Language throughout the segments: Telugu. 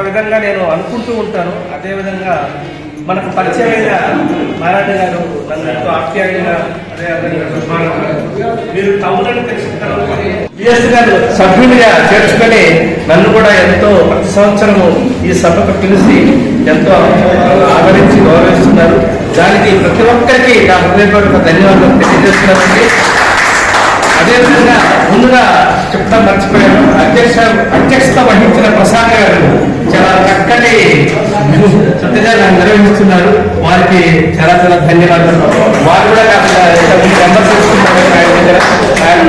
విధంగా నేను అనుకుంటూ ఉంటాను. అదేవిధంగా మనకు పరిచయమైన నారాయణ గారు నన్ను ఎంతో ఆప్యాయంగా మీరు టౌన్ అని బిఎస్ గారు సభ్యునిగా చేర్చుకొని నన్ను కూడా ఎంతో ప్రతి సంవత్సరము ఈ సభకు పిలిచి ఎంతో ఆదరించి గౌరవిస్తున్నారు. దానికి ప్రతి ఒక్కరికి నా హృదయపూర్వక ధన్యవాదాలు తెలియజేస్తున్నానండి. అదేవిధంగా ముందుగా చెప్పడం మర్చిపోయాను, అధ్యక్షత వహించిన ప్రసాద్ గారు చాలా చక్కటి సత్యజాన్ని నిర్వహిస్తున్నారు. వారికి చాలా చాలా ధన్యవాదాలు. వారు కూడా ఆయన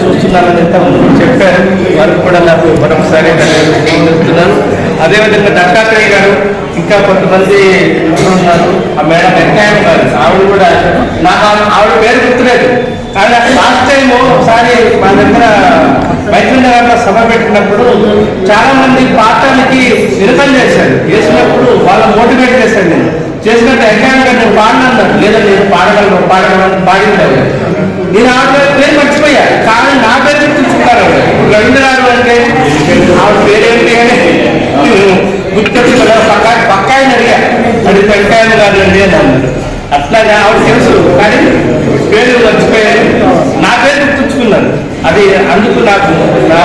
చూస్తున్నానని చెప్పారు. వారికి కూడా నాకు మరొకసారి ధన్యవాదాలు. అదేవిధంగా దత్తాత్రేయ గారు, ఇంకా కొంతమంది ఉన్నారు. ఆ మేడం వెంకయ్య గారు, ఆవిడ కూడా నాకు ఆవిడ పేరు గుర్తులేదు. కానీ లాస్ట్ టైం ఒకసారి మా దగ్గర వైద్యనగర్లో సభ పెట్టినప్పుడు చాలా మంది పాఠానికి విరతం చేశారు. చేసినప్పుడు వాళ్ళు మోటివేట్ చేశాను. నేను చేసినట్టు ఎగ్జామ్ నేను పాడినన్నాను. లేదా నేను పాడింటాను. నేను ఆ పేరు మర్చిపోయా, కానీ నా పేరు గుర్తుంచుకుంటారు. ఇప్పుడు రవీంద్రనాథ్ అంటే ఆవిడ పేరేంటి అని గుర్తొచ్చి కదా పక్కాయని అడిగా, అది వెంకయ్య గారు అండి అని అన్నారు. అట్లాగా ఆవిడ తెలుసు, కానీ పేరు మర్చిపోయారు. నా పేరు గుర్తుంచుకున్నాను. అది అందుకు నాకు నా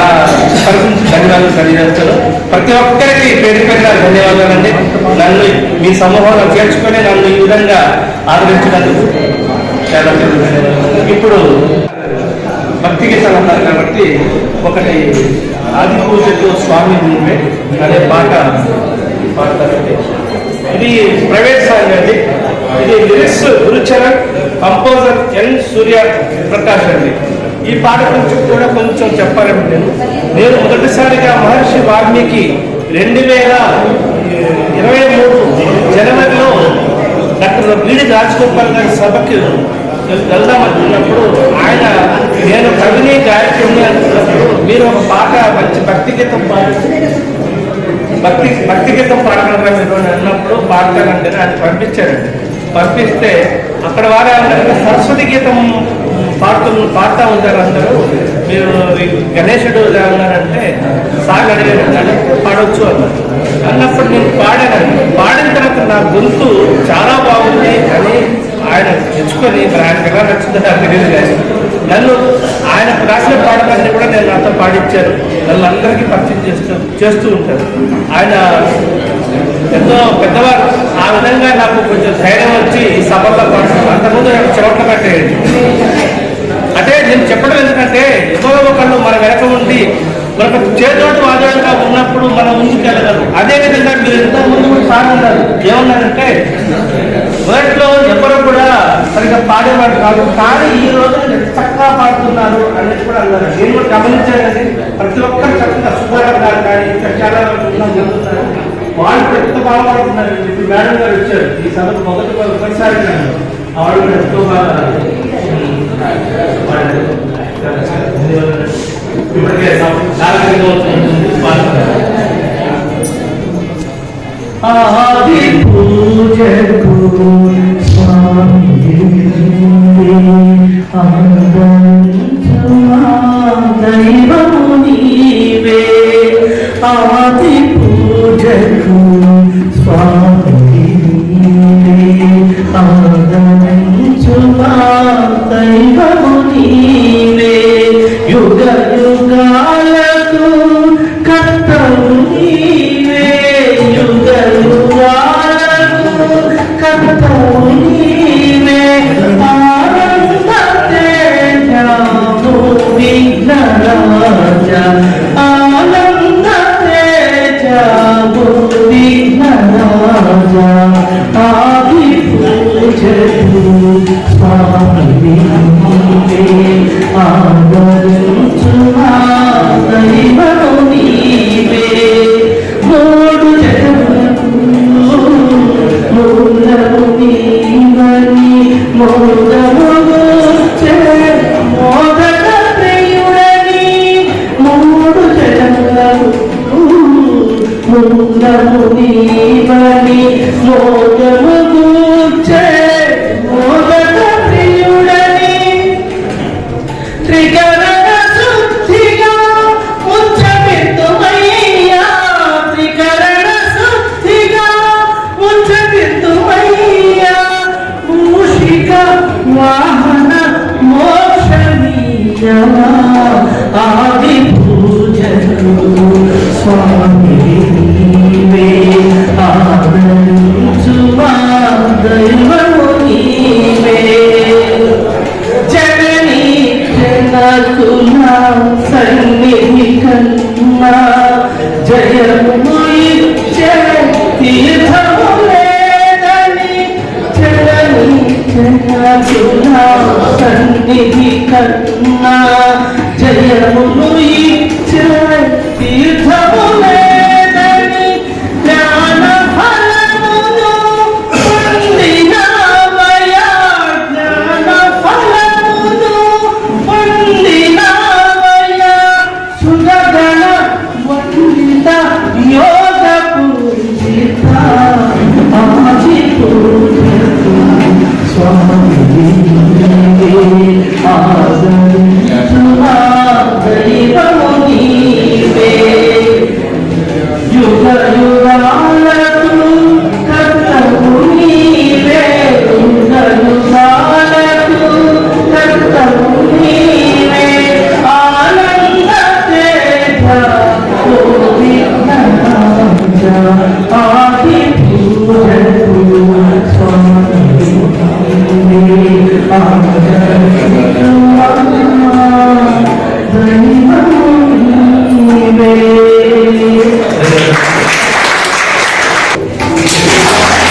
తరఫు నుంచి ధన్యవాదాలు తెలియజేస్తాను. ప్రతి ఒక్కరికి పేరు పేరున ధన్యవాదాలండి. నన్ను మీ సమూహంలో చేర్చుకొని నన్ను ఈ విధంగా ఆదరించినందుకు చాలా ధన్యవాదాలు. ఇప్పుడు భక్తి గీతాలు అన్నారు కాబట్టి ఒకటి ఆది పూజకు స్వామి నీవే అనే పాట పాడతారండి. ఇది ప్రైవేట్ సాంగ్ అండి. ఇది లిరిక్స్ గురుచరణ్, కంపోజర్ ఎన్ సూర్య ప్రకాష్ అండి. ఈ పాట గురించి కూడా కొంచెం చెప్పాలండి. నేను మొదటిసారిగా మహర్షి వాల్మీకి 2023 జనవరిలో డాక్టర్ బీడి రాజగోపాల్ గారి సభకి వెళ్దామనుకున్నప్పుడు ఆయన నేను కవిని గాయకుడిని అనుకున్నప్పుడు మీరు ఒక పాట మంచి భక్తి గీతం పాడగలరా మీరు అని అన్నప్పుడు పాడతానంటే ఆయన పంపించారండి. పంపిస్తే అక్కడ వారు సరస్వతి గీతం పాడుతూ ఉంటారు అందరూ. మీరు గణేశుడు ఉన్నారంటే సాగు అడిగారు, పాడవచ్చు అన్నారు. అన్నప్పుడు నేను పాడానండి. పాడిన తర్వాత నా గొంతు చాలా బాగుంది అని ఆయన తెచ్చుకొని ఆయనకు ఎలా నచ్చిందో నాకు తెలియదు. కానీ నన్ను ఆయన రాసిన పాటలన్నీ కూడా నేను నాతో పాడించారు. నన్ను అందరికీ పరిచయం చేస్తూ ఉంటారు. ఆయన ఎంతో పెద్దవారు. ఆ విధంగా నాకు కొంచెం ధైర్యం వచ్చి ఈ సభలో పాడుతున్నాను. అంతకుముందు నాకు చెవట్ల కట్టేయండి. అంటే నేను చెప్పడం ఎందుకంటే ఎవరో ఒకళ్ళు మన వెనక ఉండి మనకు చేతోటి వాదనగా ఉన్నప్పుడు మనం ముందుకు వెళ్ళగలరు. అదేవిధంగా మీరు ఎంతో ముందు కూడా సార్ ఉన్నారు. ఏమన్నారంటే మొదట్లో ఎవరు కూడా సరిగ్గా పాడేవాడు కాదు, కానీ ఈ రోజు చక్కగా పాడుతున్నారు అనేది కూడా అన్నారు. నేను కూడా గమనించానండి. ప్రతి ఒక్కరు చక్కగా సుబ్బారావు గారు కానీ ఇంకా చాలా జరుగుతున్నారు. వాళ్ళు ఎంత బాగా పాడుతున్నారు. ఇప్పుడు మేడం గారు వచ్చారు ఈ సభకు ఒకసారి ఆవిడ ఎంతో బాగా ఇప్పటికే ఆది పూజకు స్వామి దైవము నీవే. ఆది పూజకు స్వామి ఆదరించుమా దైవము నీవే. యుగ యుగాలకు కర్తవు నీవే. యుగ యుగాలకు కర్తవు నీవే. ఆనంద తేజము విఘ్నరాజ. ఆనంద తేజము విఘ్నరాజ. ఆది పూజకు స్వామి నీవే. ఆదరించుమా దైవము నీవే. మూడు జగములకు మూలము నీవని మోదము మోదక ప్రియుడని. మూడు జగములకు మూలము నీవని మోదము మోదక ప్రియుడని. త్రికరణ శుద్ధిగా ముచ్చపెట్టుమయ్యా కన్నా జయము ఇచ్చే తీర్థము లేదని జగని జగతులా సన్నిధి కన్నా జయమును ఇచ్చే